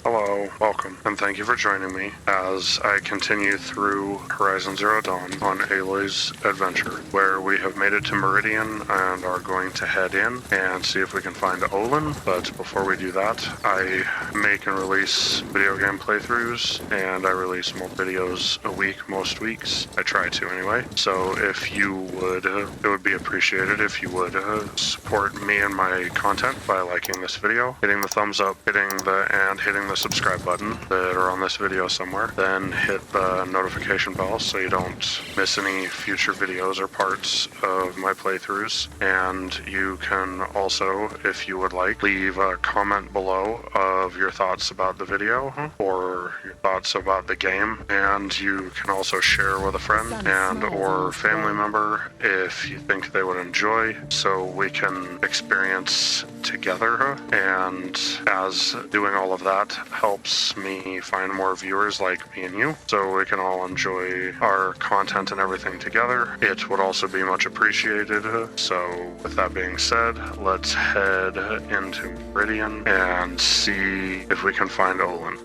Hello, welcome, and thank you for joining me as I continue through Horizon Zero Dawn on Aloy's adventure, where we have made it to Meridian and are going to head in and see if we can find Olin. But before we do that, I make and release video game playthroughs, and I release more videos a week most weeks. I try to anyway. So if you would, it would be appreciated if you would support me and my content by liking this video, hitting the thumbs up, hitting the subscribe button that are on this video somewhere. Then hit the notification bell so you don't miss any future videos or parts of my playthroughs. And you can also, if you would like, leave a comment below of your thoughts about the video or your thoughts about the game. And you can also share with a friend and or family member if you think they would enjoy, so we can experience together. And as doing all of that helps me find more viewers like me and you, so we can all enjoy our content and everything together. It would also be much appreciated. So with that being said, let's head into Meridian and see if we can find Olin.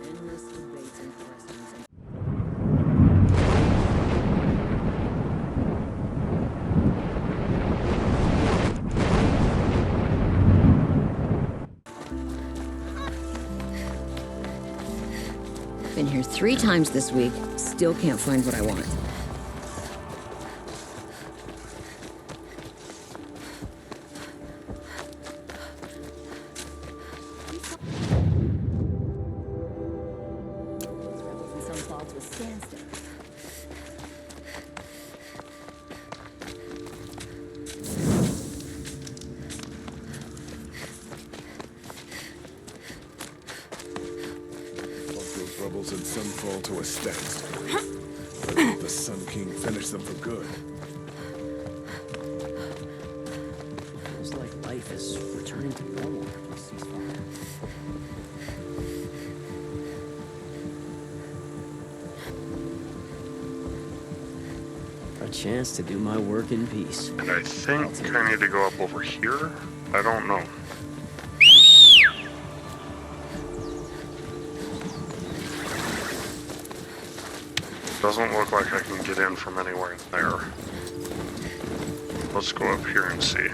Been here 3 times this week, still can't find what I want. Rebels and some fall to a standstill. But let the Sun King finish them for good. Feels like life is returning to normal after the ceasefire. A chance to do my work in peace. And I think I need to go up over here. I don't know. Doesn't look like I can get in from anywhere there. Let's go up here and see.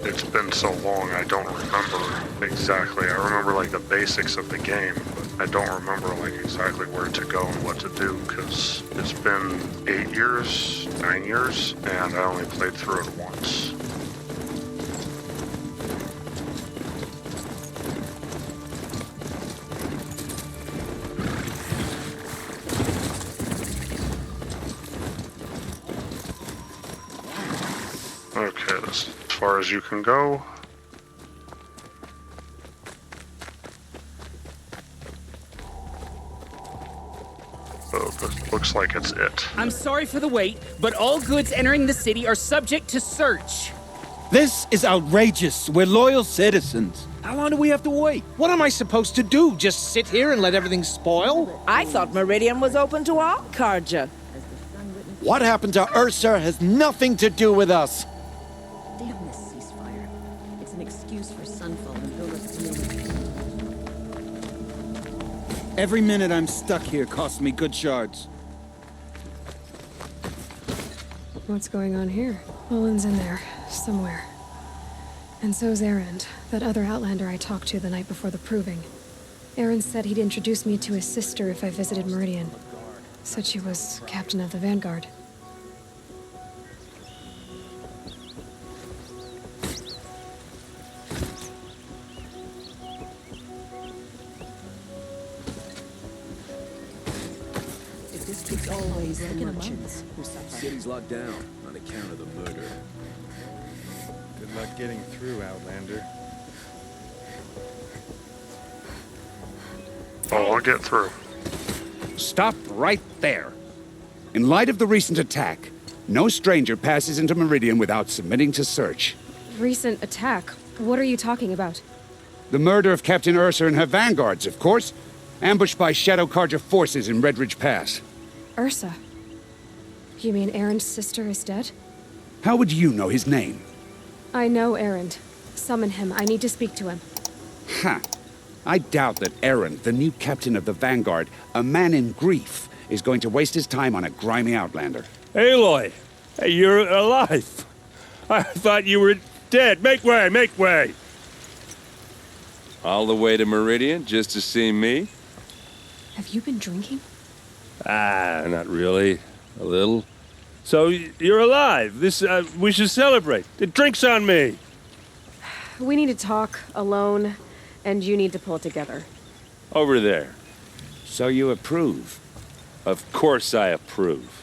It's been so long, I don't remember exactly. I remember like the basics of the game, but I don't remember like exactly where to go and what to do, because it's been 8 years, 9 years, and I only played through it once. Okay, that's as far as you can go. So this looks like it's it. I'm sorry for the wait, but all goods entering the city are subject to search. This is outrageous. We're loyal citizens. How long do we have to wait? What am I supposed to do? Just sit here and let everything spoil? I thought Meridian was open to all Carja. What happened to Ursa has nothing to do with us. Damn this ceasefire. It's an excuse for Sunfall and build-up community. Every minute I'm stuck here costs me good shards. What's going on here? Olin's in there, somewhere. And so's Erend, that other Outlander I talked to the night before the proving. Erend said he'd introduce me to his sister if I visited Meridian. Said she was captain of the Vanguard. It's always the merchants who suffer. City's locked down on account of the murder. Good luck getting through, Outlander. Oh, I'll get through. Stop right there. In light of the recent attack, no stranger passes into Meridian without submitting to search. Recent attack? What are you talking about? The murder of Captain Ursa and her vanguards, of course. Ambushed by Shadow Carja forces in Red Ridge Pass. Ursa? You mean Erend's sister is dead? How would you know his name? I know Erend. Summon him. I need to speak to him. Ha! I doubt that Erend, the new captain of the Vanguard, a man in grief, is going to waste his time on a grimy outlander. Aloy! Hey, you're alive! I thought you were dead. Make way, make way! All the way to Meridian just to see me? Have you been drinking? Ah, not really. A little. So, you're alive. We should celebrate. The drink's on me. We need to talk alone, and you need to pull it together. Over there. So you approve? Of course I approve.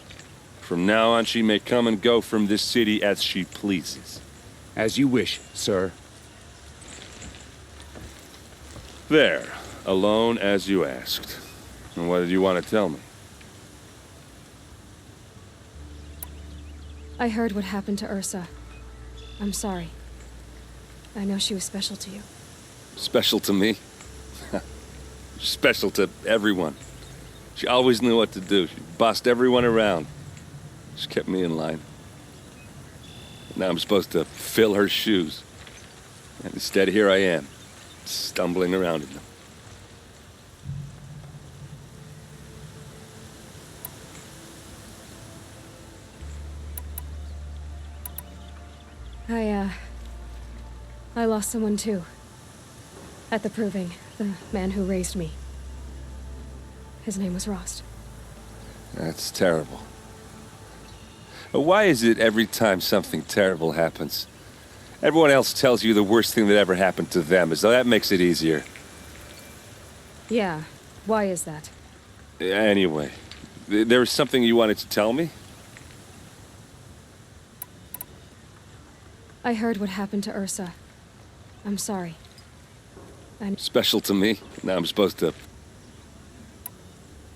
From now on, she may come and go from this city as she pleases. As you wish, sir. There. Alone as you asked. And what did you want to tell me? I heard what happened to Ursa. I'm sorry. I know she was special to you. Special to me? Special to everyone. She always knew what to do. She bossed everyone around. She kept me in line. Now I'm supposed to fill her shoes. And instead, here I am, stumbling around in them. I lost someone too. At the Proving, the man who raised me. His name was Rost. That's terrible. But why is it every time something terrible happens, everyone else tells you the worst thing that ever happened to them, as though that makes it easier? Yeah, why is that? Anyway, there was something you wanted to tell me? I heard what happened to Ursa. I'm sorry. Special to me? Now I'm supposed to...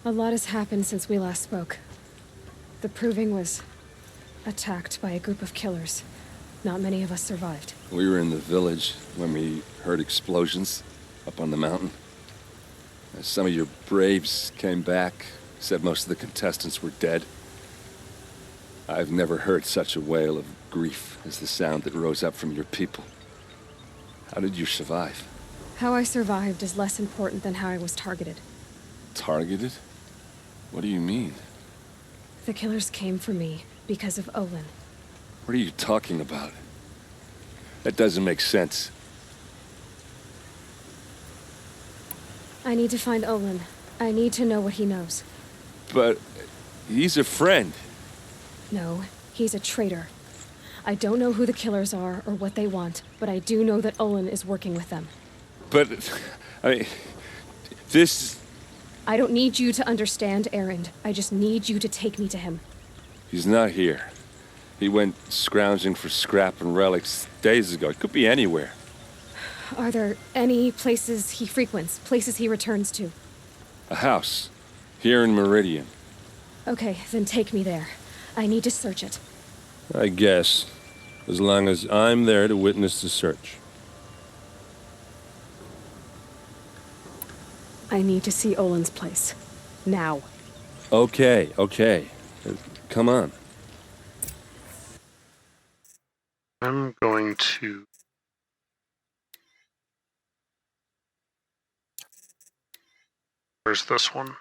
A lot has happened since we last spoke. The Proving was attacked by a group of killers. Not many of us survived. We were in the village when we heard explosions up on the mountain. Some of your braves came back, said most of the contestants were dead. I've never heard such a wail of grief as the sound that rose up from your people. How did you survive? How I survived is less important than how I was targeted. Targeted? What do you mean? The killers came for me because of Olin. What are you talking about? That doesn't make sense. I need to find Olin. I need to know what he knows. But he's a friend. No, he's a traitor. I don't know who the killers are or what they want, but I do know that Olin is working with them. But, I mean, this... I don't need you to understand, Erend. I just need you to take me to him. He's not here. He went scrounging for scrap and relics days ago. It could be anywhere. Are there any places he frequents, places he returns to? A house. Here in Meridian. Okay, then take me there. I need to search it. I guess. As long as I'm there to witness the search. I need to see Olin's place. Now. Okay, okay. Come on. I'm going to... Where's this one?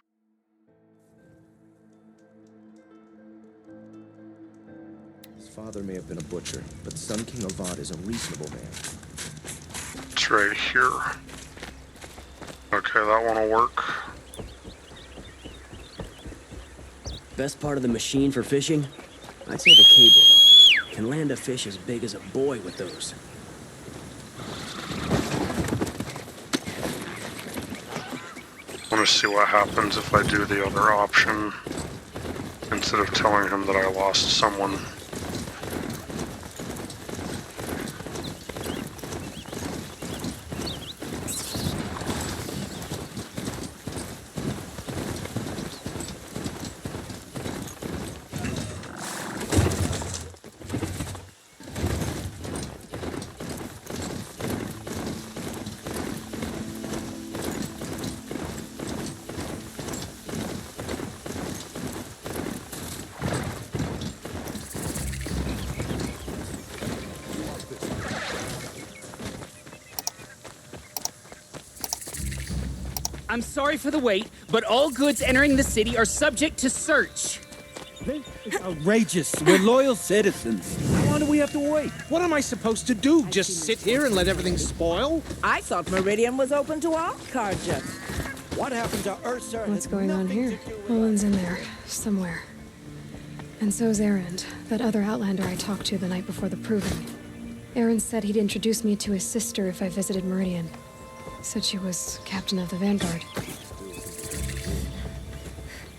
His father may have been a butcher, but Sun King Avad is a reasonable man. It's right here. Okay, that one will work. Best part of the machine for fishing? I'd say the cable. Can land a fish as big as a boy with those. I want to see what happens if I do the other option instead of telling him that I lost someone. I'm sorry for the wait, but all goods entering the city are subject to search. This is outrageous. We're loyal citizens. How long do we have to wait? What am I supposed to do? Just sit here and let everything spoil? I thought Meridian was open to all Carja. What happened to Ursa? What's going on here? Olin's in there, somewhere. And so's Erend, that other outlander I talked to the night before the proving. Erend said he'd introduce me to his sister if I visited Meridian. Said she was captain of the Vanguard.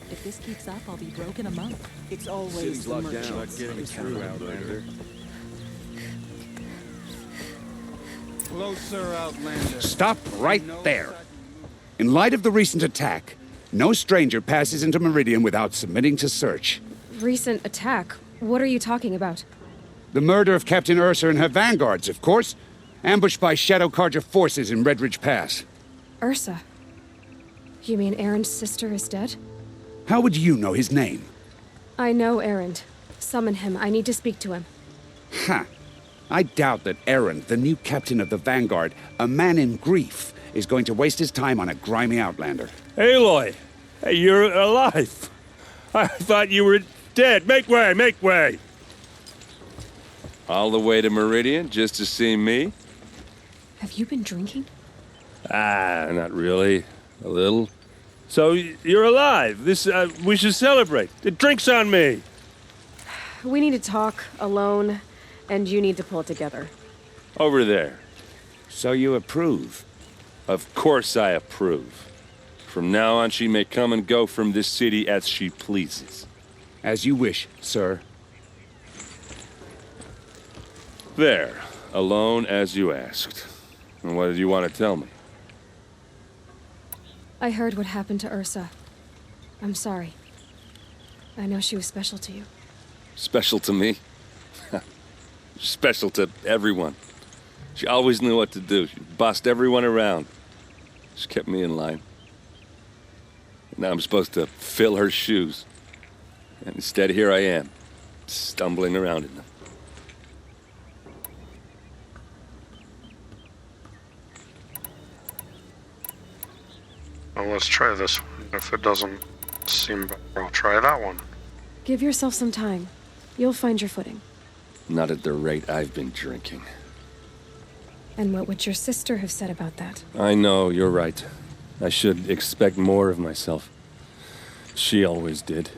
If this keeps up, I'll be broke in a month. It's always the merchants. Getting through, Outlander. Closer, Outlander. Stop right there. In light of the recent attack, no stranger passes into Meridian without submitting to search. Recent attack? What are you talking about? The murder of Captain Ursa and her vanguards, of course. Ambushed by Shadow Carja forces in Redridge Pass. Ursa? You mean Erend's sister is dead? How would you know his name? I know Erend. Summon him. I need to speak to him. Ha! I doubt that Erend, the new captain of the Vanguard, a man in grief, is going to waste his time on a grimy outlander. Aloy! Hey, you're alive! I thought you were dead. Make way, make way! All the way to Meridian just to see me? Have you been drinking? Ah, not really. A little. So, you're alive. We should celebrate. The drink's on me. We need to talk, alone, and you need to pull it together. Over there. So you approve? Of course I approve. From now on, she may come and go from this city as she pleases. As you wish, sir. There. Alone as you asked. And what did you want to tell me? I heard what happened to Ursa. I'm sorry. I know she was special to you. Special to me? Special to everyone. She always knew what to do. She bossed everyone around. She kept me in line. Now I'm supposed to fill her shoes. And instead, here I am, stumbling around in them. Well, let's try this one. If it doesn't seem better, I'll try that one. Give yourself some time. You'll find your footing. Not at the rate I've been drinking. And what would your sister have said about that? I know, you're right. I should expect more of myself. She always did.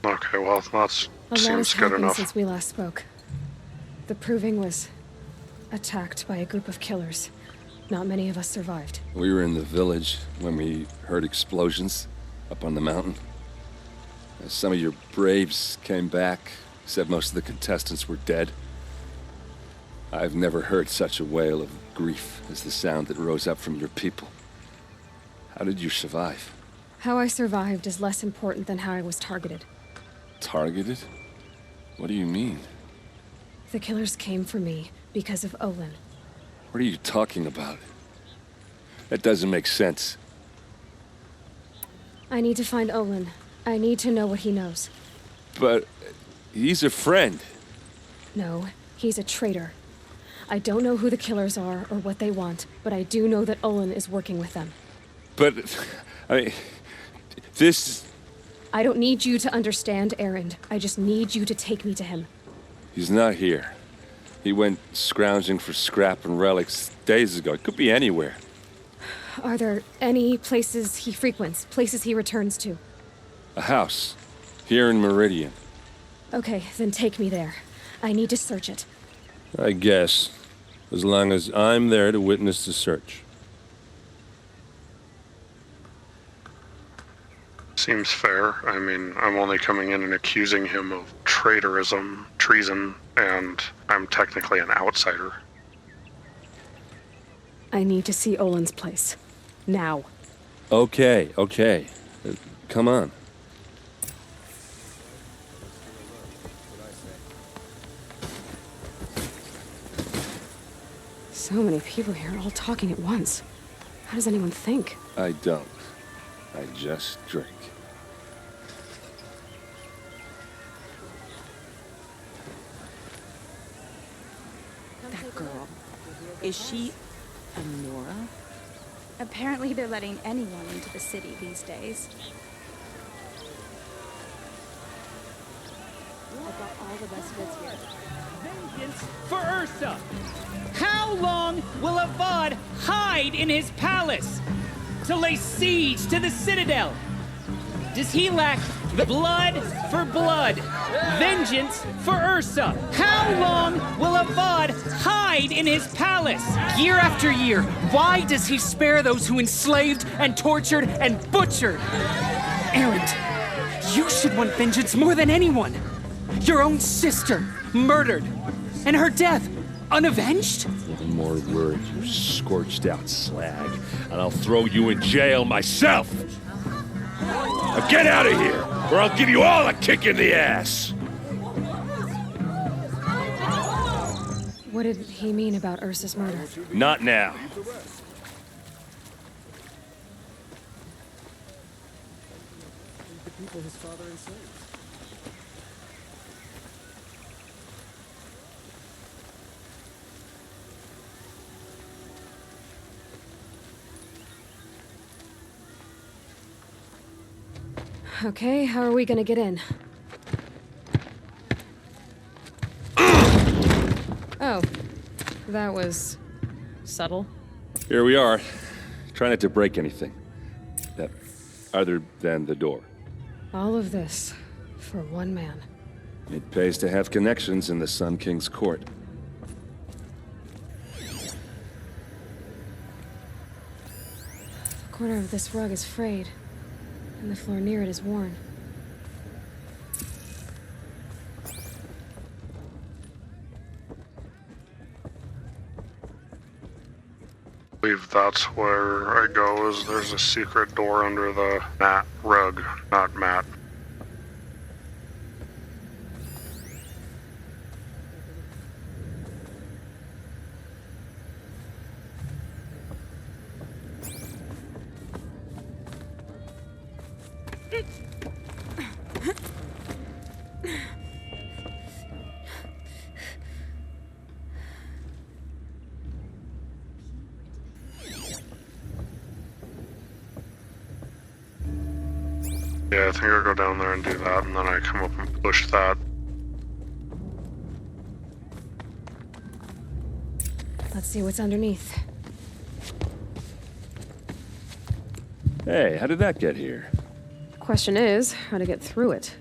Okay, well, that A lot has seems good happened enough. since we last spoke. The proving was attacked by a group of killers. Not many of us survived. We were in the village when we heard explosions up on the mountain. Some of your braves came back, said most of the contestants were dead. I've never heard such a wail of grief as the sound that rose up from your people. How did you survive? How I survived is less important than how I was targeted. Targeted? What do you mean? The killers came for me because of Olin. What are you talking about? That doesn't make sense. I need to find Olin. I need to know what he knows. But he's a friend. No, he's a traitor. I don't know who the killers are or what they want, but I do know that Olin is working with them. But, I mean, this... I don't need you to understand, Erend. I just need you to take me to him. He's not here. He went scrounging for scrap and relics days ago. It could be anywhere. Are there any places he frequents, places he returns to? A house. Here in Meridian. Okay, then take me there. I need to search it. I guess. As long as I'm there to witness the search. Seems fair. I mean, I'm only coming in and accusing him of traitorism, treason, and I'm technically an outsider. I need to see Olin's place. Now. Okay. Come on. So many people here, all talking at once. How does anyone think? I don't. I just drink. That girl. Is she a Nora? Apparently they're letting anyone into the city these days. I've got all the best bits here. Vengeance for Ursa! How long will Avad hide in his palace to lay siege to the citadel? Does he lack blood for blood? Vengeance for Ursa! How long will Avad hide in his palace? Year after year, why does he spare those who enslaved and tortured and butchered? Erend, you should want vengeance more than anyone. Your own sister, murdered, and her death, unavenged? One more word, you scorched out slag, and I'll throw you in jail myself! Now get out of here, or I'll give you all a kick in the ass! What did he mean about Ursa's murder? Not now. The people his father enslaved. Okay, how are we gonna get in? Oh, that was subtle. Here we are. Try not to break anything. Other than the door. All of this for one man. It pays to have connections in the Sun King's court. The corner of this rug is frayed, and the floor near it is worn. I believe that's where I go, is there's a secret door under the rug, not mat. Yeah, I think I'll go down there and do that, and then I come up and push that. Let's see what's underneath. Hey, how did that get here? Question is, how to get through it.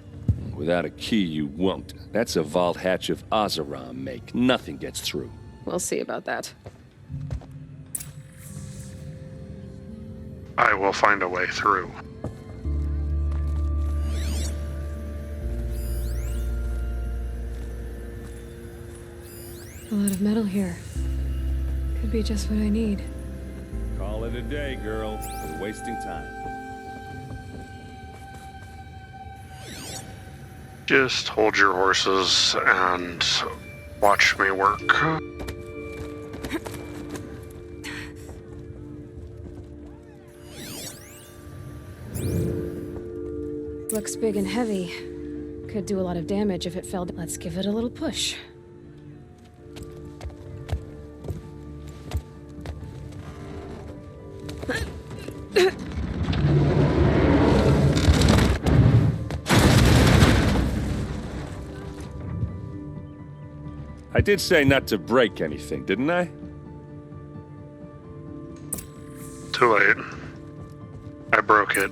Without a key, you won't. That's a vault hatch of Azeram make. Nothing gets through. We'll see about that. I will find a way through. A lot of metal here. Could be just what I need. Call it a day, girl. We're wasting time. Just hold your horses and watch me work. Looks big and heavy. Could do a lot of damage if it fell. Let's give it a little push. I did say not to break anything, didn't I? Too late. I broke it.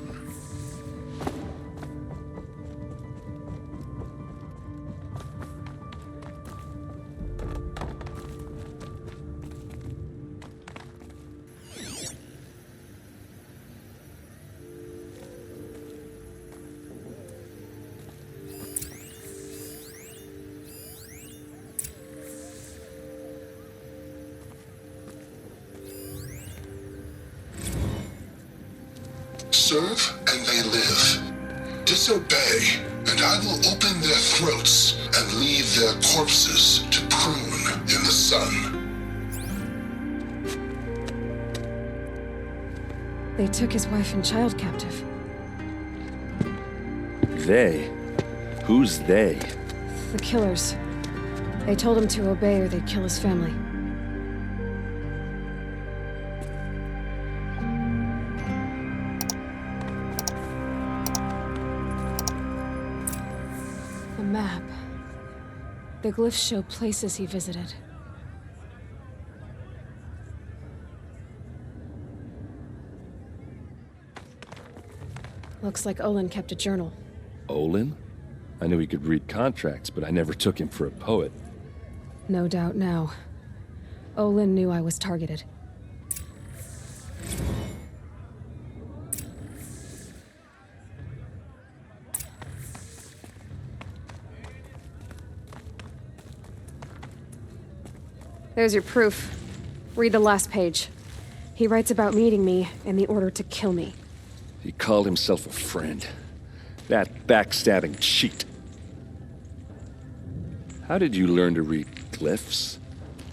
Serve and they live. Disobey, and I will open their throats and leave their corpses to prune in the sun. They took his wife and child captive. They? Who's they? The killers. They told him to obey or they'd kill his family. The glyphs show places he visited. Looks like Olin kept a journal. Olin? I knew he could read contracts, but I never took him for a poet. No doubt now. Olin knew I was targeted. There's your proof. Read the last page. He writes about meeting me in the order to kill me. He called himself a friend. That backstabbing cheat. How did you learn to read glyphs?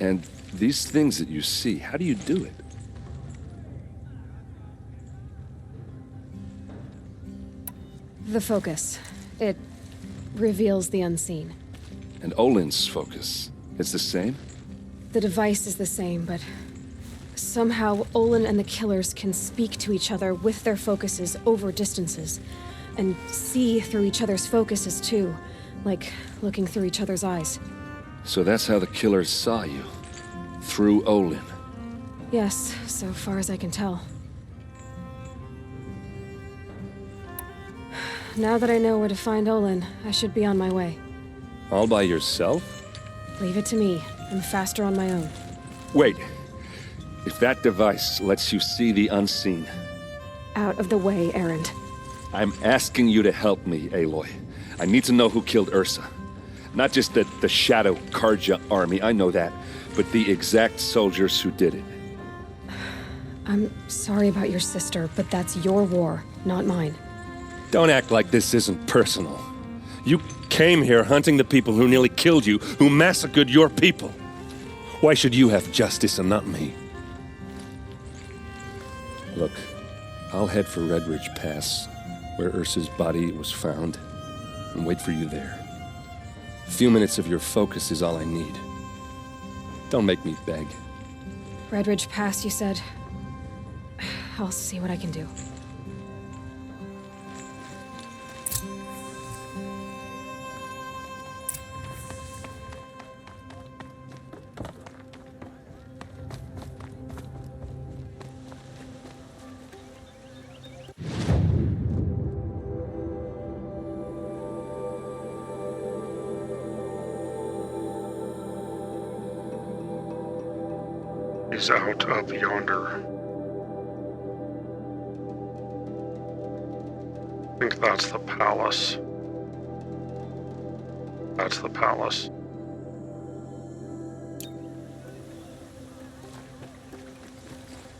And these things that you see, how do you do it? The focus. It reveals the unseen. And Olin's focus, it's the same? The device is the same, but somehow Olin and the killers can speak to each other with their focuses over distances, and see through each other's focuses too, like looking through each other's eyes. So that's how the killers saw you? Through Olin? Yes, so far as I can tell. Now that I know where to find Olin, I should be on my way. All by yourself? Leave it to me. I'm faster on my own. Wait. If that device lets you see the unseen... Out of the way, Erend. I'm asking you to help me, Aloy. I need to know who killed Ursa. Not just the Shadow Carja army, I know that, but the exact soldiers who did it. I'm sorry about your sister, but that's your war, not mine. Don't act like this isn't personal. You came here hunting the people who nearly killed you, who massacred your people. Why should you have justice and not me? Look, I'll head for Red Ridge Pass, where Ursa's body was found, and wait for you there. A few minutes of your focus is all I need. Don't make me beg. Red Ridge Pass, you said? I'll see what I can do. He's out of yonder. I think that's the palace. That's the palace.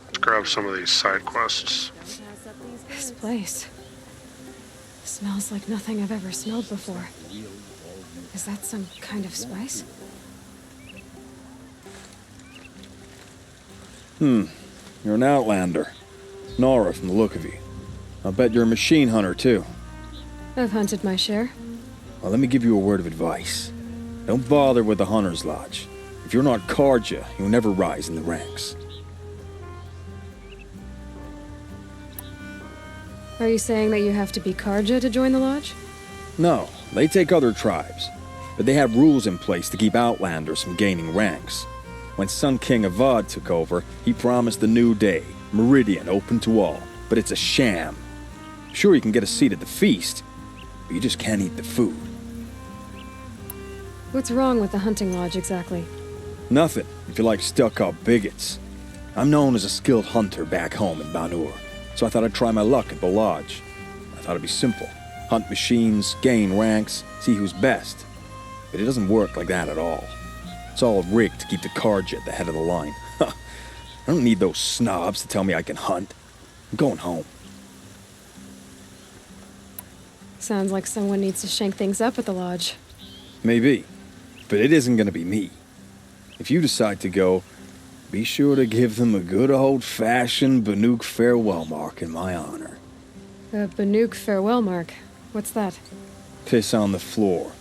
Let's grab some of these side quests. This place smells like nothing I've ever smelled before. Is that some kind of spice? You're an outlander. Nora from the look of you. I'll bet you're a machine hunter, too. I've hunted my share. Well, let me give you a word of advice. Don't bother with the Hunter's Lodge. If you're not Carja, you'll never rise in the ranks. Are you saying that you have to be Carja to join the lodge? No, they take other tribes. But they have rules in place to keep outlanders from gaining ranks. When Sun King Avad took over, he promised a new day, Meridian open to all, but it's a sham. Sure, you can get a seat at the feast, but you just can't eat the food. What's wrong with the hunting lodge exactly? Nothing, if you like stuck-up bigots. I'm known as a skilled hunter back home in Banur, so I thought I'd try my luck at the lodge. I thought it'd be simple. Hunt machines, gain ranks, see who's best. But it doesn't work like that at all. It's all rigged to keep the Carja at the head of the line. I don't need those snobs to tell me I can hunt. I'm going home. Sounds like someone needs to shank things up at the lodge. Maybe, but it isn't gonna be me. If you decide to go, be sure to give them a good old-fashioned Banuk farewell mark in my honor. The Banuk farewell mark. What's that? Piss on the floor.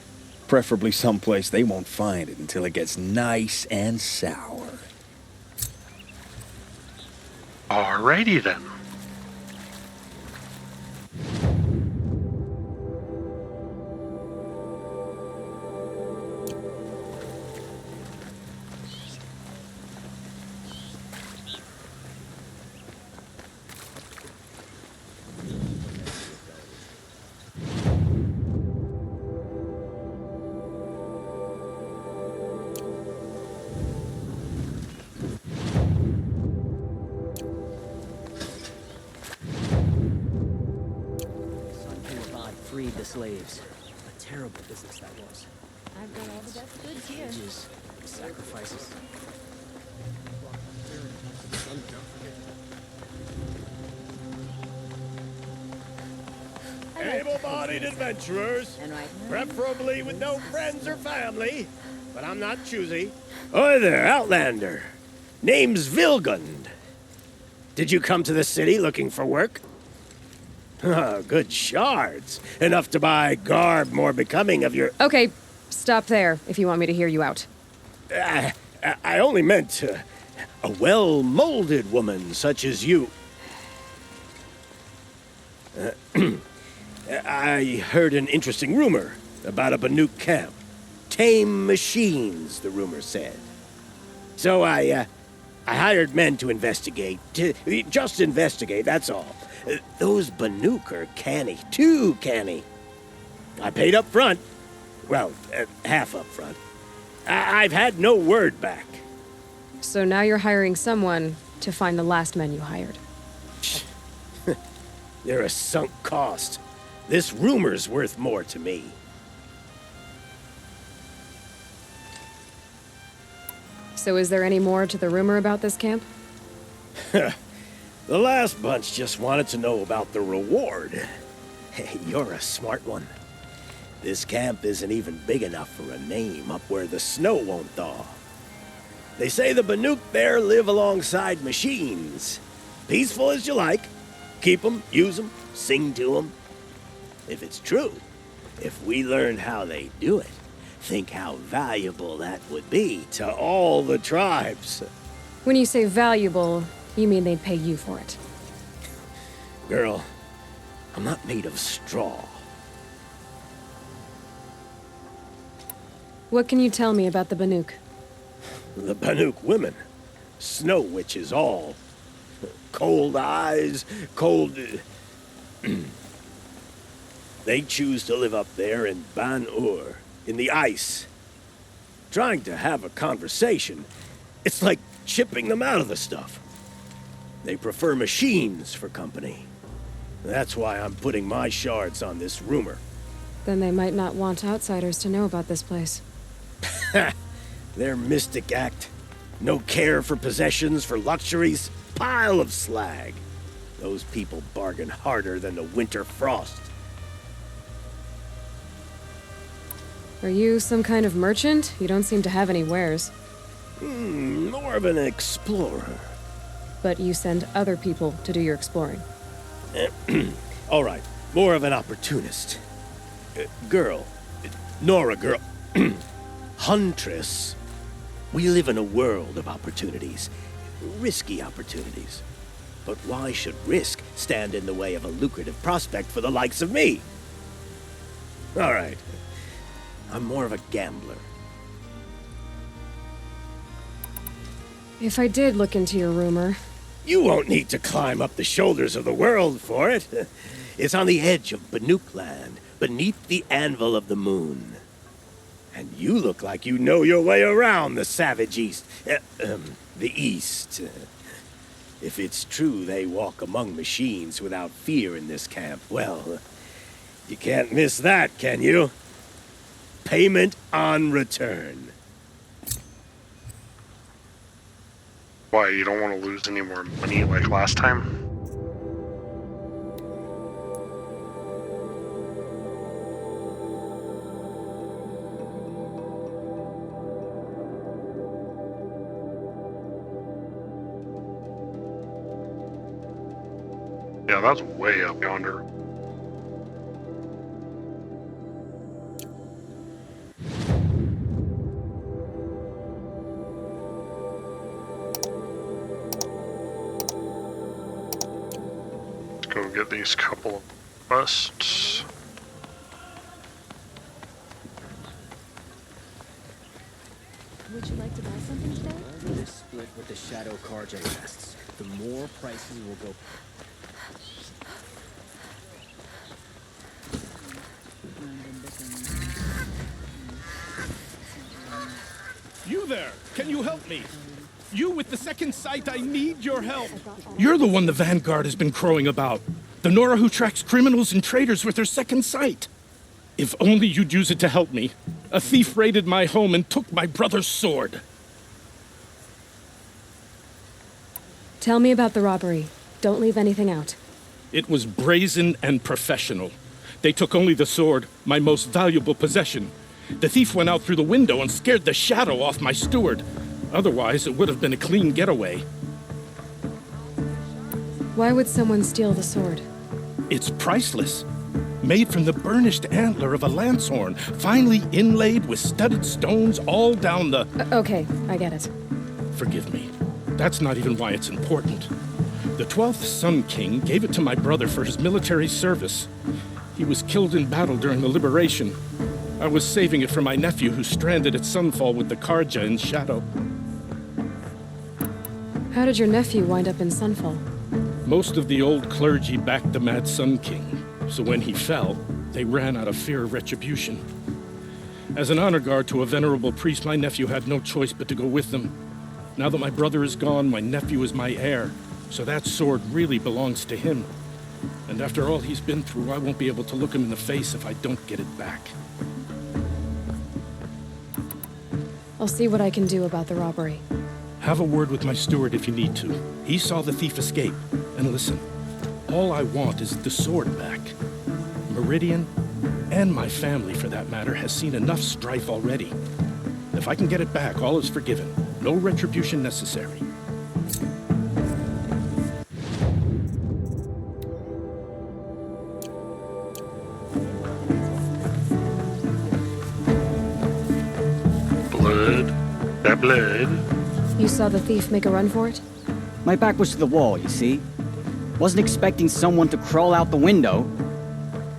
Preferably someplace they won't find it until it gets nice and sour. Alrighty then. slaves. A terrible business that was. I've got all the best goods here. Cages, sacrifices. Able-bodied adventurers, preferably with no friends or family, but I'm not choosy. Hi there, Outlander. Name's Vilgund. Did you come to the city looking for work? Good shards. Enough to buy garb more becoming of your... Okay, stop there if you want me to hear you out. I only meant a well-molded woman such as you. I heard an interesting rumor about a Banuk camp. Tame machines, the rumor said. So I hired men to investigate. Just investigate, that's all. Those Banuk are canny, too canny. I paid up front. Well, half up front. I've had no word back. So now you're hiring someone to find the last men you hired. They're a sunk cost. This rumor's worth more to me. So is there any more to the rumor about this camp? The last bunch just wanted to know about the reward. Hey, you're a smart one. This camp isn't even big enough for a name up where the snow won't thaw. They say the Banuk there live alongside machines. Peaceful as you like. Keep them, use them, sing to them. If it's true, if we learn how they do it, think how valuable that would be to all the tribes. When you say valuable, you mean they'd pay you for it. Girl, I'm not made of straw. What can you tell me about the Banuk? The Banuk women. Snow witches all. Cold eyes, cold... They choose to live up there in Ban-Ur, in the ice. Trying to have a conversation, it's like chipping them out of the stuff. They prefer machines for company. That's why I'm putting my shards on this rumor. Then they might not want outsiders to know about this place. Their mystic act. No care for possessions, for luxuries. Pile of slag. Those people bargain harder than the winter frost. Are you some kind of merchant? You don't seem to have any wares. More of an explorer. But you send other people to do your exploring. All right, more of an opportunist. Girl. Nora, girl. Huntress. We live in a world of opportunities. Risky opportunities. But why should risk stand in the way of a lucrative prospect for the likes of me? All right. I'm more of a gambler. If I did look into your rumor... You won't need to climb up the shoulders of the world for it. It's on the edge of Banuk land, beneath the anvil of the moon. And you look like you know your way around the savage east. The east. If it's true they walk among machines without fear in this camp, well, you can't miss that, can you? Payment on return. Why, you don't want to lose any more money like last time? Yeah, that's way up yonder. Go get these couple of quests. Would you like to buy something today? This split with the Shadow Carja quests, the more prices will go. You there! Can you help me? You with the second sight, I need your help. You're the one the Vanguard has been crowing about. The Nora who tracks criminals and traitors with her second sight. If only you'd use it to help me. A thief raided my home and took my brother's sword. Tell me about the robbery. Don't leave anything out. It was brazen and professional. They took only the sword, my most valuable possession. The thief went out through the window and scared the shadow off my steward. Otherwise, it would have been a clean getaway. Why would someone steal the sword? It's priceless. Made from the burnished antler of a lancehorn, finely inlaid with studded stones all down the... Okay, I get it. Forgive me. That's not even why it's important. The 12th Sun King gave it to my brother for his military service. He was killed in battle during the liberation. I was saving it for my nephew who's stranded at Sunfall with the Carja in shadow. How did your nephew wind up in Sunfall? Most of the old clergy backed the Mad Sun King, so when he fell, they ran out of fear of retribution. As an honor guard to a venerable priest, my nephew had no choice but to go with them. Now that my brother is gone, my nephew is my heir, so that sword really belongs to him. And after all he's been through, I won't be able to look him in the face if I don't get it back. I'll see what I can do about the robbery. Have a word with my steward if you need to. He saw the thief escape. And listen, all I want is the sword back. Meridian, and my family for that matter, has seen enough strife already. If I can get it back, all is forgiven. No retribution necessary. Blood. You saw the thief make a run for it? My back was to the wall, you see. Wasn't expecting someone to crawl out the window.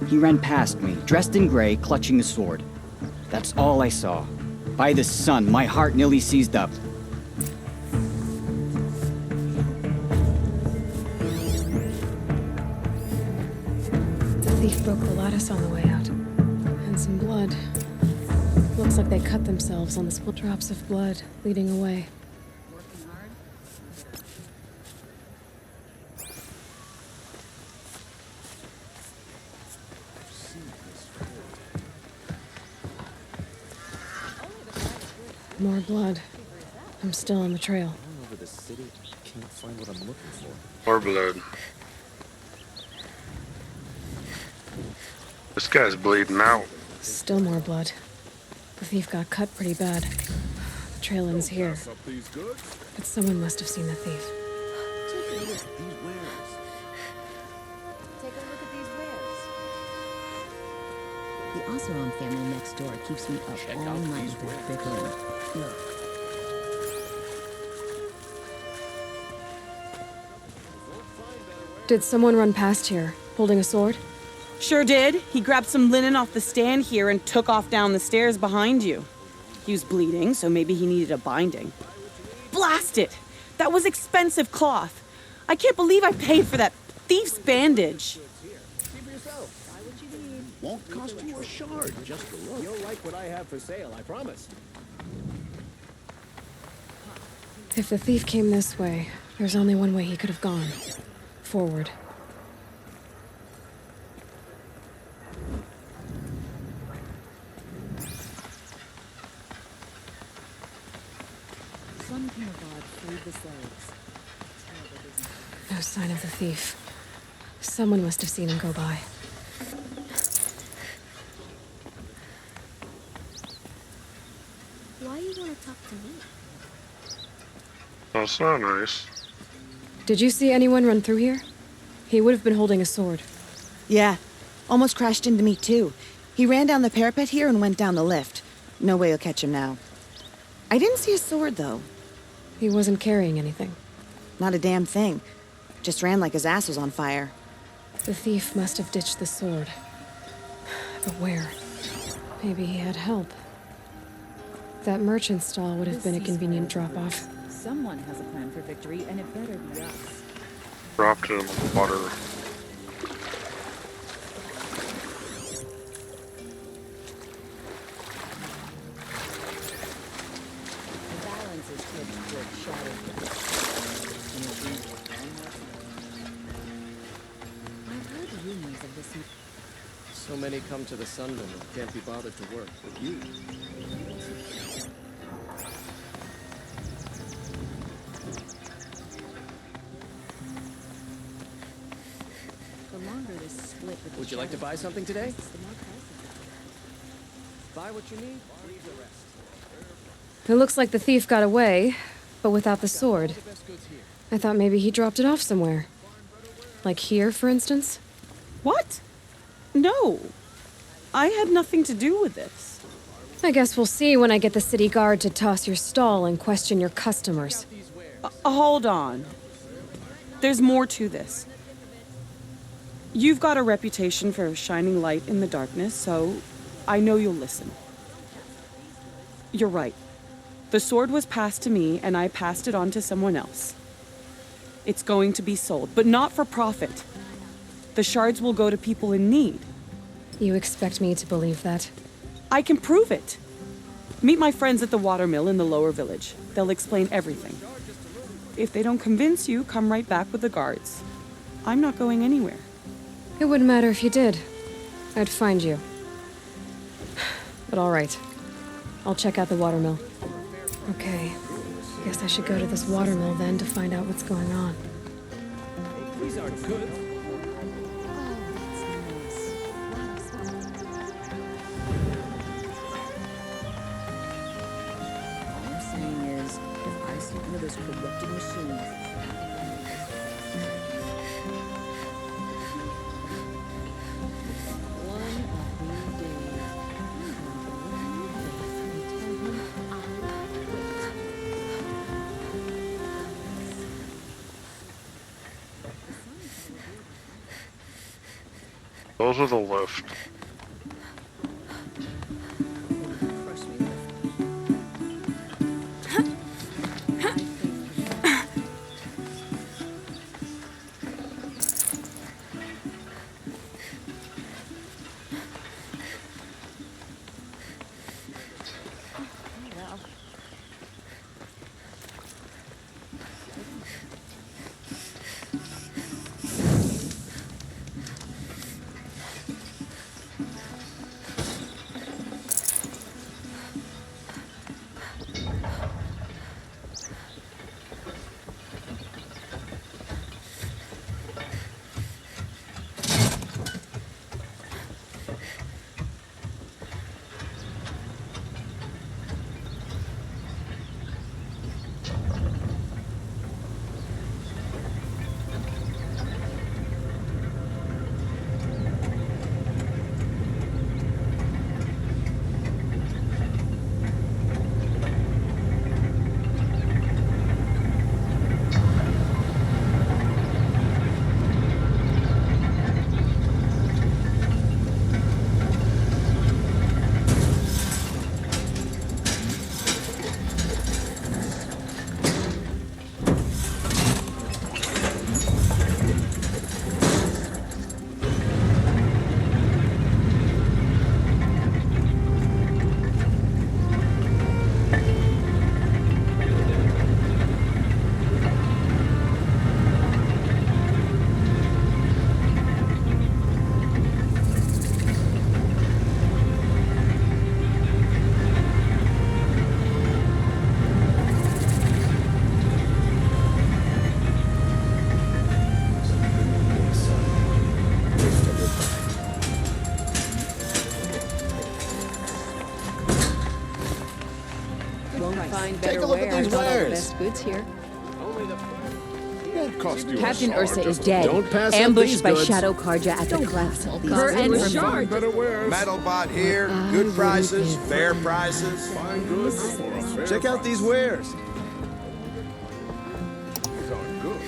He ran past me, dressed in gray, clutching the sword. That's all I saw. By the sun, my heart nearly seized up. The thief broke the lattice on the way out. And some blood. Looks like they cut themselves on the split drops of blood leading away. Working hard? More blood. I'm still on the trail. All over the city, can't find what I'm looking for. More blood. This guy's bleeding out. Still more blood. The thief got cut pretty bad. The trail ends here. But someone must have seen the thief. Take a look at these wares. The Oseron family next door keeps me up all night with their bickering. Look. Did someone run past here, holding a sword? Sure did. He grabbed some linen off the stand here and took off down the stairs behind you. He was bleeding, so maybe he needed a binding. Blast it! That was expensive cloth. I can't believe I paid for that thief's bandage. Won't cost you a shard, just a look. You'll like what I have for sale, I promise. If the thief came this way, there's only one way he could have gone. Forward. Sun King of God freed the slaves. Terrible business. No sign of the thief. Someone must have seen him go by. Why you want to talk to me? That's not nice. Did you see anyone run through here? He would have been holding a sword. Yeah, almost crashed into me too. He ran down the parapet here and went down the lift. No way you'll catch him now. I didn't see a sword though. He wasn't carrying anything. Not a damn thing. Just ran like his ass was on fire. The thief must have ditched the sword. But where? Maybe he had help. That merchant stall would have been a convenient drop-off. Someone has a plan for victory, and it better be us. Dropped it in the water. The balance is tipped toward shadow. I've heard rumors of this. So many come to the Sunman and can't be bothered to work, but you... The longer this split with the Would you like to buy something today? Buy what you need, leave the rest. It looks like the thief got away, but without the sword. I thought maybe he dropped it off somewhere. Like here, for instance? What? No. I had nothing to do with this. I guess we'll see when I get the city guard to toss your stall and question your customers. Hold on. There's more to this. You've got a reputation for shining light in the darkness, so I know you'll listen. You're right. The sword was passed to me, and I passed it on to someone else. It's going to be sold, but not for profit. The shards will go to people in need. You expect me to believe that? I can prove it. Meet my friends at the watermill in the lower village. They'll explain everything. If they don't convince you, come right back with the guards. I'm not going anywhere. It wouldn't matter if you did. I'd find you. But all right. I'll check out the watermill. Okay. Guess I should go to this watermill then to find out what's going on. These aren't good. All I'm saying is, if I see one of those corrupted machines, Those are the lift. Take a look at these wares. Best goods here. Won't cost you Captain a sword, Ursa is just dead. Don't pass ambushed up by these Shadow Carja at the cleft. Her and and shard. better wares. Metal bot here, good prices, fair prices. Fine goods for a fair Check out these wares. These aren't good.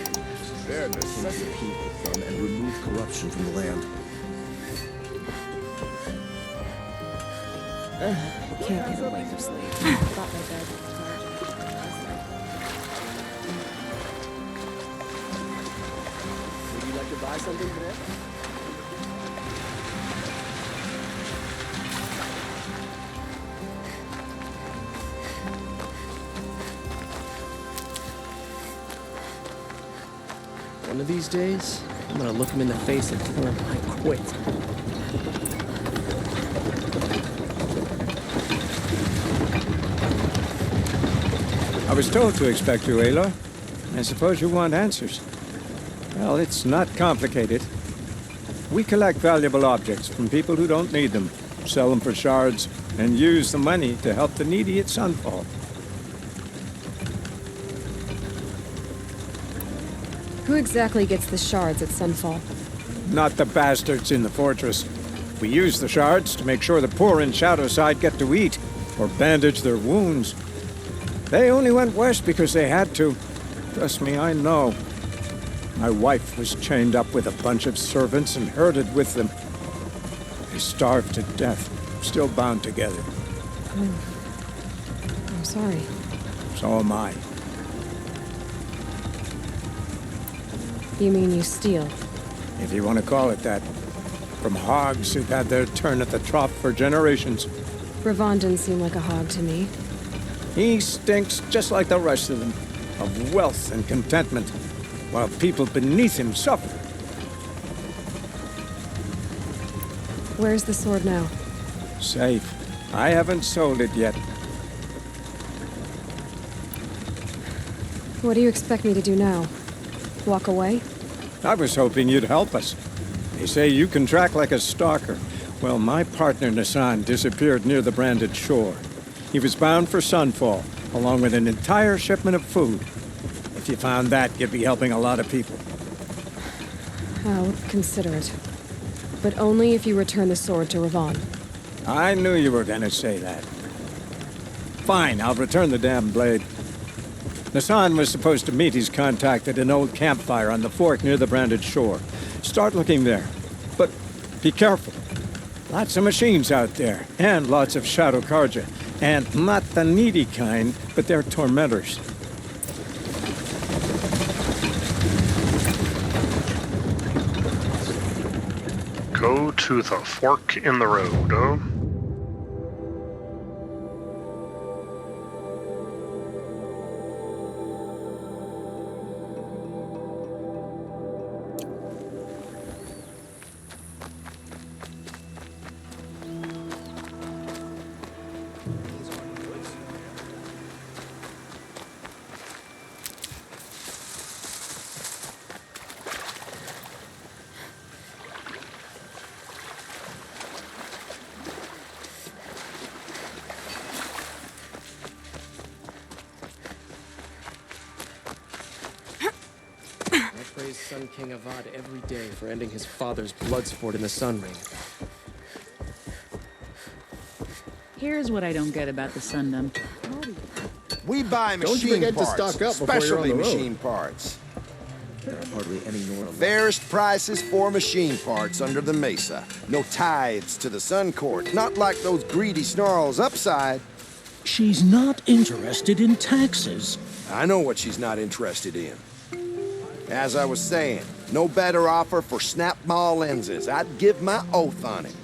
They're necessity. People from and remove corruption from the land. Can't get away from slaves. Thought my bed was Would you like to buy something today? One of these days, I'm gonna look him in the face and tell him I quit. I was told to expect you, Aloy. I suppose you want answers. Well, it's not complicated. We collect valuable objects from people who don't need them, sell them for shards, and use the money to help the needy at Sunfall. Who exactly gets the shards at Sunfall? Not the bastards in the fortress. We use the shards to make sure the poor in Shadowside get to eat, or bandage their wounds. They only went west because they had to. Trust me, I know. My wife was chained up with a bunch of servants and herded with them. They starved to death, still bound together. Oh. I'm sorry. So am I. You mean you steal? If you want to call it that. From hogs who've had their turn at the trough for generations. Ravon didn't seem like a hog to me. He stinks just like the rest of them, of wealth and contentment, while people beneath him suffer. Where's the sword now? Safe. I haven't sold it yet. What do you expect me to do now? Walk away? I was hoping you'd help us. They say you can track like a stalker. Well, my partner Nassan disappeared near the branded shore. He was bound for Sunfall, along with an entire shipment of food. If you found that, you'd be helping a lot of people. I'll consider it. But only if you return the sword to Ravon. I knew you were gonna say that. Fine, I'll return the damn blade. Nassan was supposed to meet his contact at an old campfire on the fork near the branded shore. Start looking there. But be careful. Lots of machines out there, and lots of Shadow Carja. And not the needy kind, but they're tormentors. Go to the fork in the road, oh? Praise Sun King Avad every day for ending his father's blood sport in the Sun Ring. Here's what I don't get about the Sundom. We buy Don't you machine forget to parts, stock up before you're on especially the road. machine parts. There are hardly any Nora. Fairest prices for machine parts under the Mesa. No tithes to the Sun Court, not like those greedy snarls upside. She's not interested in taxes. I know what she's not interested in. As I was saying, no better offer for snap-ball lenses. I'd give my oath on it.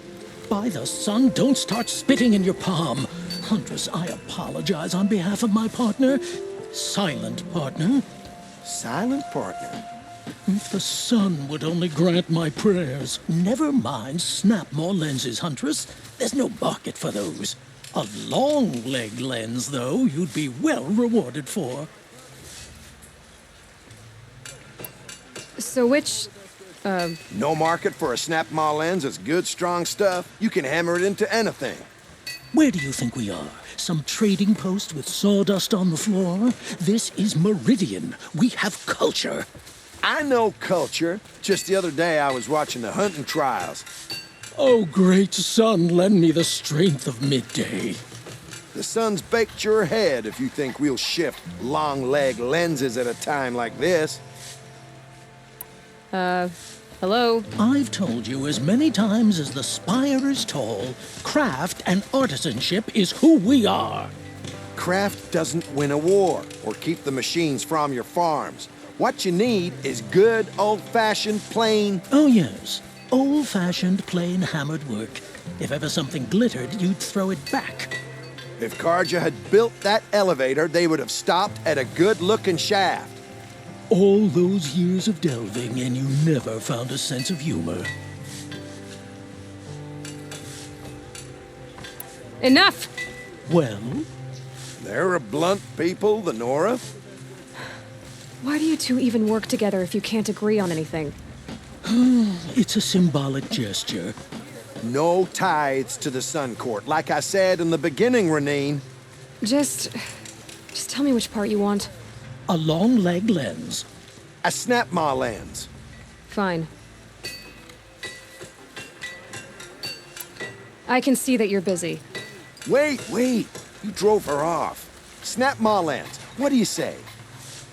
By the sun, don't start spitting in your palm. Huntress, I apologize on behalf of my partner. Silent partner. Silent partner? If the sun would only grant my prayers. Never mind snap more lenses, Huntress. There's no market for those. A long leg lens, though, you'd be well rewarded for. So which, No market for a snap-maw lens is good, strong stuff. You can hammer it into anything. Where do you think we are? Some trading post with sawdust on the floor? This is Meridian. We have culture. I know culture. Just the other day I was watching the hunting trials. Oh, great sun, lend me the strength of midday. The sun's baked your head if you think we'll shift long-leg lenses at a time like this. Hello? I've told you as many times as the spire is tall, craft and artisanship is who we are. Craft doesn't win a war or keep the machines from your farms. What you need is good, old-fashioned, plain... Oh, yes. Old-fashioned, plain hammered work. If ever something glittered, you'd throw it back. If Carja had built that elevator, they would have stopped at a good-looking shaft. All those years of delving, and you never found a sense of humor. Enough! Well? They're a blunt people, the Nora. Why do you two even work together if you can't agree on anything? It's a symbolic gesture. No tithes to the Sun Court, like I said in the beginning, Renine. Just tell me which part you want. A long leg lens. A snap maw lens. Fine. I can see that you're busy. Wait. You drove her off. Snap maw lens. What do you say?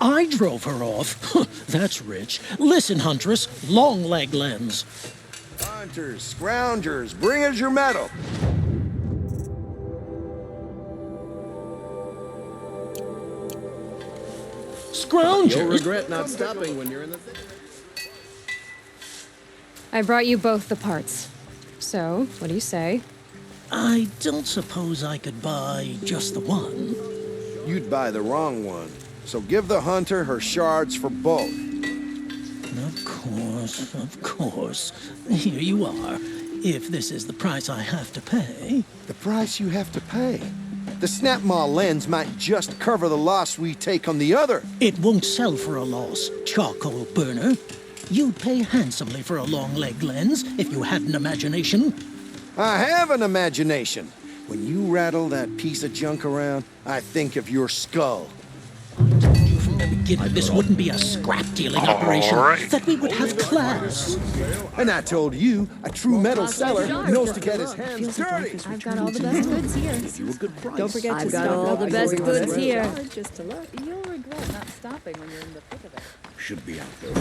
I drove her off. That's rich. Listen, Huntress, long leg lens. Hunters, scroungers, bring us your medal. Scrounger! You'll regret not stopping when you're in the thing. I brought you both the parts. So, what do you say? I don't suppose I could buy just the one. You'd buy the wrong one. So give the hunter her shards for both. Of course. Here you are. If this is the price I have to pay. The price you have to pay? The snap maw lens might just cover the loss we take on the other. It won't sell for a loss, charcoal burner. You'd pay handsomely for a long leg lens if you had an imagination. I have an imagination. When you rattle that piece of junk around, I think of your skull. From the beginning, this wouldn't be a scrap-dealing operation. Right. That we would have class. And I told you, a true metal seller knows to get his hands dirty. I've got all the best goods here. Don't forget to stop all the best goods here. Just to look. You'll regret not stopping when you're in the thick of it. Should be out there.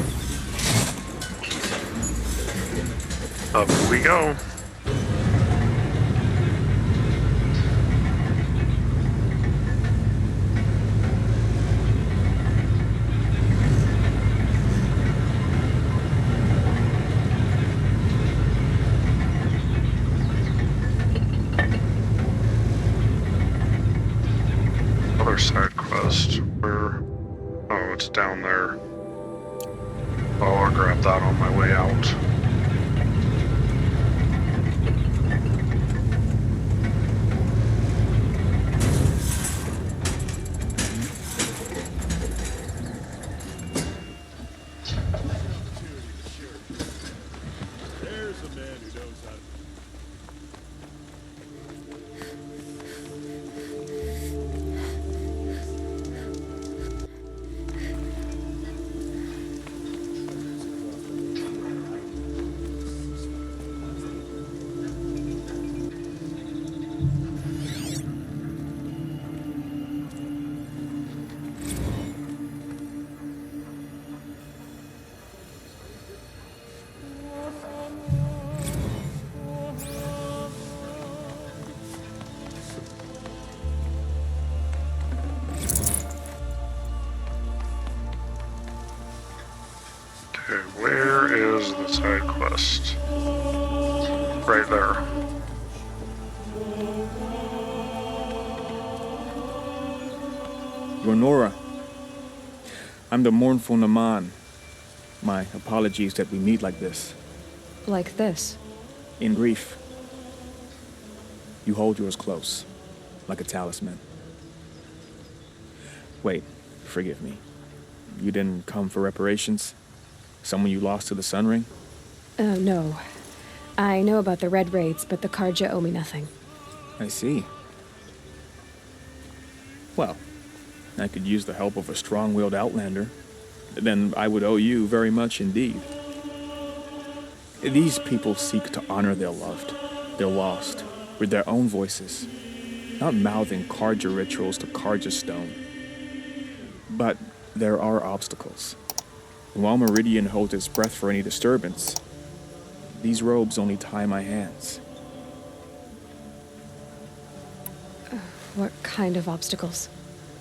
Up we go. Other side quest. Where? Oh, it's down there. Oh, I'll grab that on my way out. Okay, where is the side quest? Right there. You're Nora. I'm the mournful Naman. My apologies that we meet like this. Like this? In grief. You hold yours close, like a talisman. Wait, forgive me. You didn't come for reparations? Someone you lost to the Sun Ring? No. I know about the Red Raids, but the Carja owe me nothing. I see. Well, I could use the help of a strong-willed outlander. Then I would owe you very much indeed. These people seek to honor their loved, their lost, with their own voices, not mouthing Carja rituals to Carja stone. But there are obstacles. And while Meridian holds its breath for any disturbance, these robes only tie my hands. What kind of obstacles?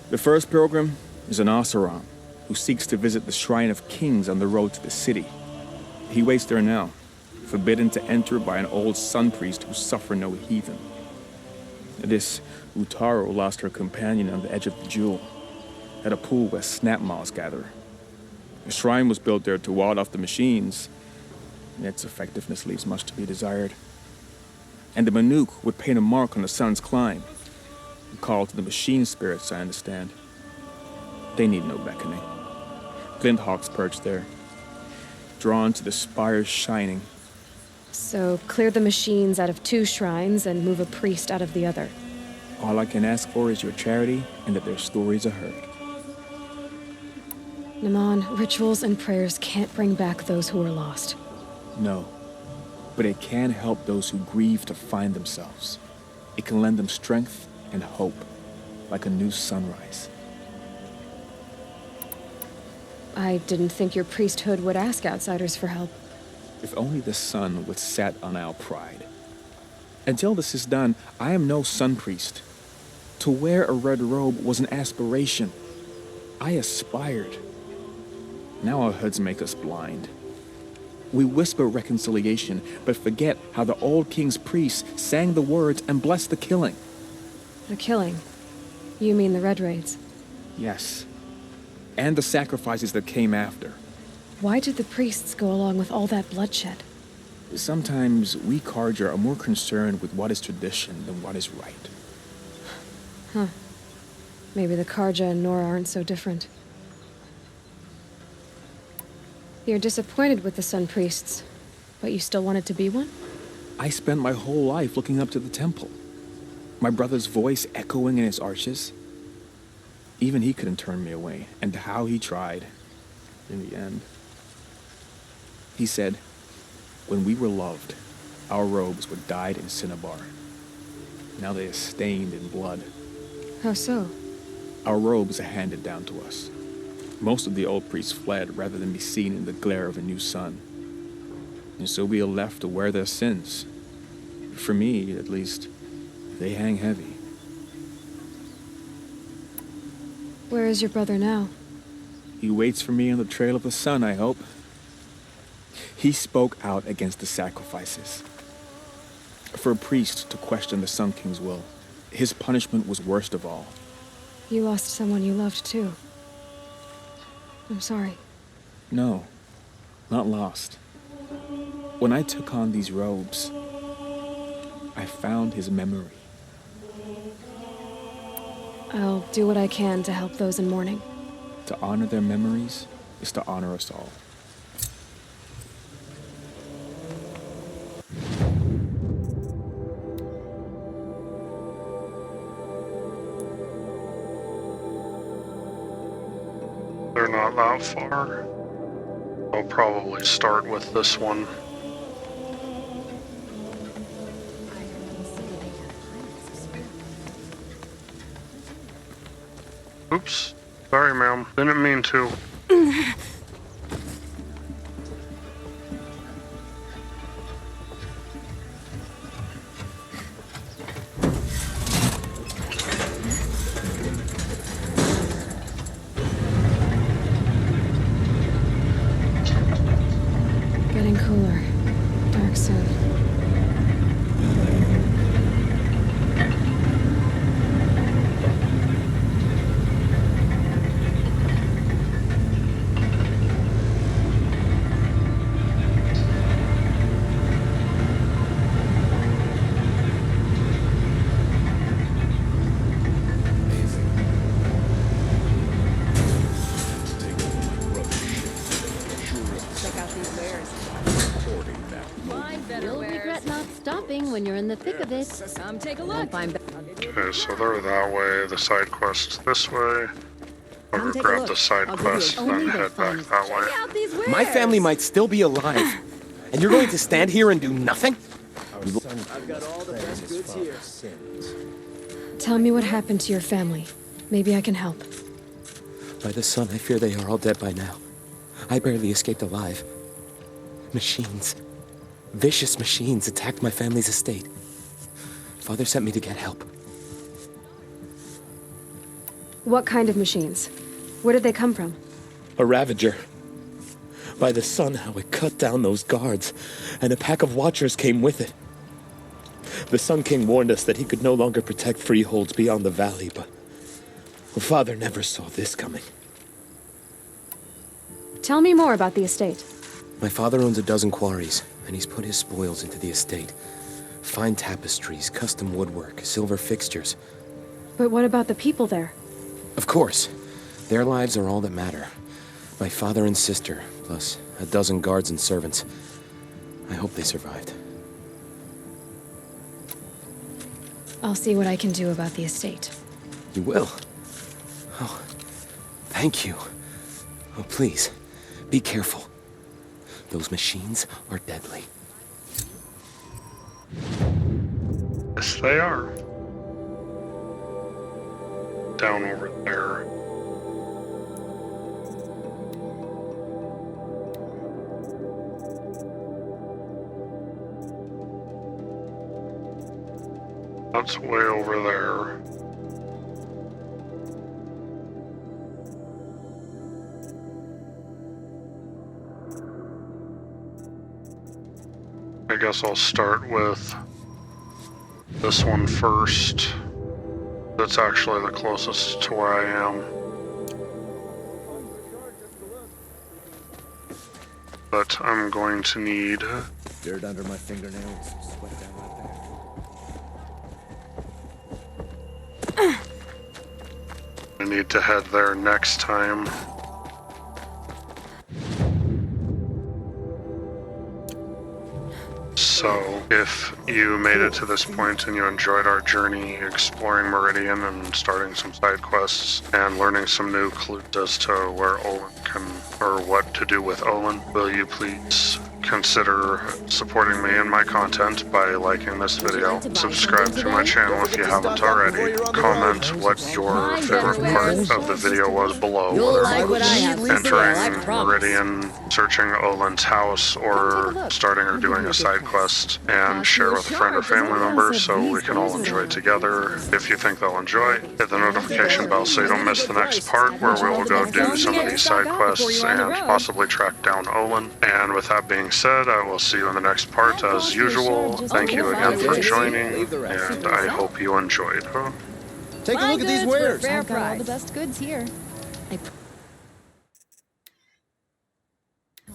The first pilgrim is an Oseram who seeks to visit the Shrine of Kings on the road to the city. He waits there now, forbidden to enter by an old sun priest who suffered no heathen. This Utaro lost her companion on the edge of the jewel, at a pool where snap maws gather. The shrine was built there to ward off the machines, and its effectiveness leaves much to be desired. And the Manuk would paint a mark on the sun's climb. A call to the machine spirits, I understand. They need no beckoning. Glinthawks perch there, drawn to the spires shining. So, clear the machines out of 2 shrines and move a priest out of the other. All I can ask for is your charity and that their stories are heard. Naman, rituals and prayers can't bring back those who are lost. No, but it can help those who grieve to find themselves. It can lend them strength and hope, like a new sunrise. I didn't think your priesthood would ask outsiders for help. If only the sun would set on our pride. Until this is done, I am no sun priest. To wear a red robe was an aspiration. I aspired. Now our hoods make us blind. We whisper reconciliation, but forget how the old king's priests sang the words and blessed the killing. The killing? You mean the Red Raids? Yes. And the sacrifices that came after. Why did the priests go along with all that bloodshed? Sometimes we Carja are more concerned with what is tradition than what is right. Huh. Maybe the Carja and Nora aren't so different. You're disappointed with the Sun Priests, but you still wanted to be one? I spent my whole life looking up to the temple. My brother's voice echoing in its arches. Even he couldn't turn me away, and how he tried. In the end. He said, when we were loved, our robes were dyed in cinnabar. Now they are stained in blood. How so? Our robes are handed down to us. Most of the old priests fled rather than be seen in the glare of a new sun. And so we are left to wear their sins. For me, at least, they hang heavy. Where is your brother now? He waits for me on the trail of the sun, I hope. He spoke out against the sacrifices. For a priest to question the Sun King's will, his punishment was worst of all. You lost someone you loved, too. I'm sorry. No, not lost. When I took on these robes, I found his memory. I'll do what I can to help those in mourning. To honor their memories is to honor us all. They're not that far. I'll probably start with this one. Oops. Sorry, ma'am. Didn't mean to. Getting cooler. Dark soon. You'll regret not stopping when you're in the thick of it. Come take a look. Okay, so they're that way, the side quest this way. I'll go grab the side quest, then head back that way. My family might still be alive, and you're going to stand here and do nothing? I've got all the best goods here. Tell me what happened to your family. Maybe I can help. By the sun, I fear they are all dead by now. I barely escaped alive. Machines. Vicious machines attacked my family's estate. Father sent me to get help. What kind of machines? Where did they come from? A ravager. By the sun, how it cut down those guards, and a pack of watchers came with it. The Sun King warned us that he could no longer protect freeholds beyond the valley, but Father never saw this coming. Tell me more about the estate. My father owns a dozen quarries, and he's put his spoils into the estate. Fine tapestries, custom woodwork, silver fixtures. But what about the people there? Of course. Their lives are all that matter. My father and sister, plus a dozen guards and servants. I hope they survived. I'll see what I can do about the estate. You will? Oh, thank you. Oh, please, be careful. Those machines are deadly. Yes, they are. Down over there. That's way over there. I guess I'll start with this one first. That's actually the closest to where I am. But I'm going to need dirt under my fingernails, sweat down my back. I need to head there next time. So, if you made it to this point and you enjoyed our journey exploring Meridian and starting some side quests and learning some new clues as to where Olin can, or what to do with Olin, will you please consider supporting me and my content by liking this video, subscribe to my channel if you haven't already, comment what your favorite part of the video was below, whether it was entering Meridian, searching Olin's house, or starting or doing a side quest, and share with a friend or family member so we can all enjoy it together. If you think they'll enjoy, hit the notification bell so you don't miss the next part where we will go do some of these side quests and possibly track down Olin. And with that being said, I will see you in the next part as usual. Thank you again for joining, and I hope you enjoyed. Take a look at these wares. I've got all the best goods here.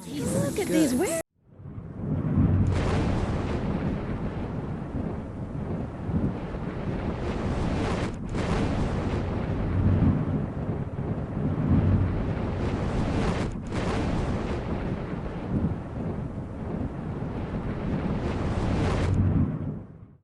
Look at these wares.